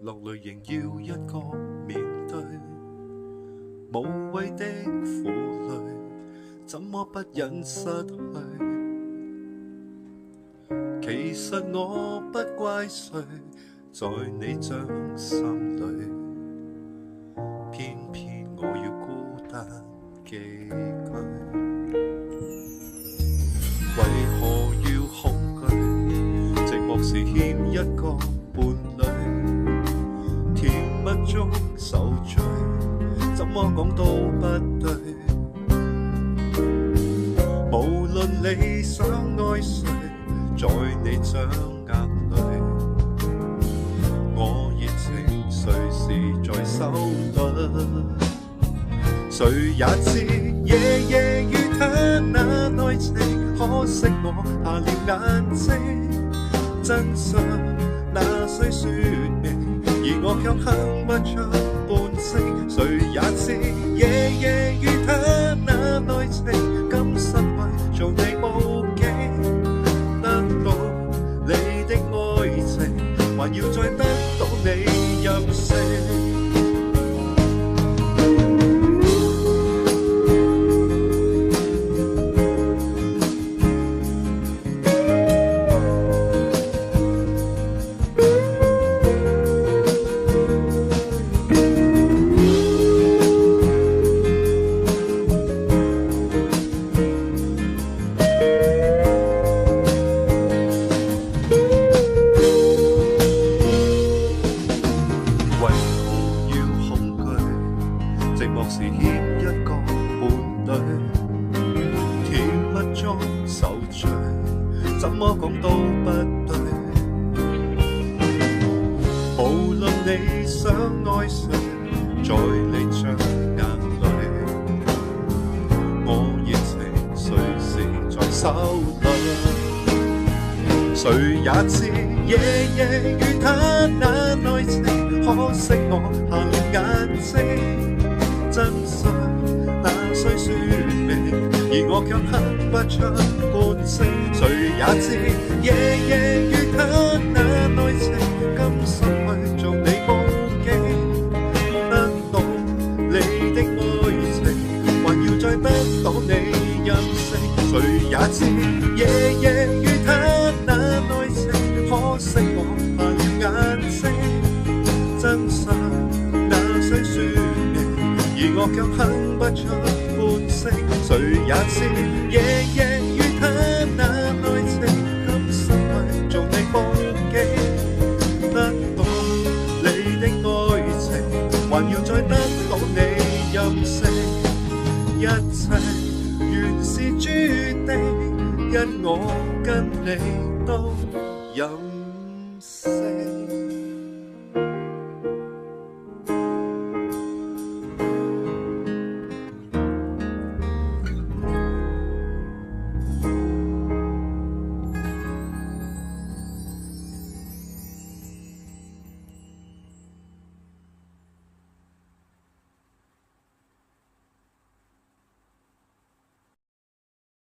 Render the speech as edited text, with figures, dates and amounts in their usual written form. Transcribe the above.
落淚仍要一個面對，無謂的負累，怎麼不忍失去？其實我不怪誰，在你掌心裏，偏偏我要孤單寄居。為何要恐懼？寂寞時欠一個伴侶，甜蜜中受罪，怎麼講都不對。無論你想愛誰，在你掌握裏，我熱情隨時在手裏。誰也知夜夜與他那愛情，可惜我瞎了眼睛。真相那需說明，而我卻哼不出半聲。誰也知夜夜與他那愛情，今生為做你報警，得到你的愛情，還要再得到你任性。寂寞時欠一個伴侶，甜蜜中受罪，怎麼講都不對。無論你想愛誰，在你掌握裏，我熱情隨時在手裏。誰也知夜夜與他那愛情，可惜我瞎了眼睛。真相那需說明，而我卻哼不出半聲。誰也知夜夜與他那愛情，今生去做你報警，得到你的愛情，還要再得到你任性。誰也知夜夜與他那愛情，可惜我瞎了眼睛。真相那需說明，而我卻哼不出半聲。誰也知夜夜與他那愛情，今生為做你報警，得到你的愛情，還要再得到你任性。一切原是注定，因我跟你都任性。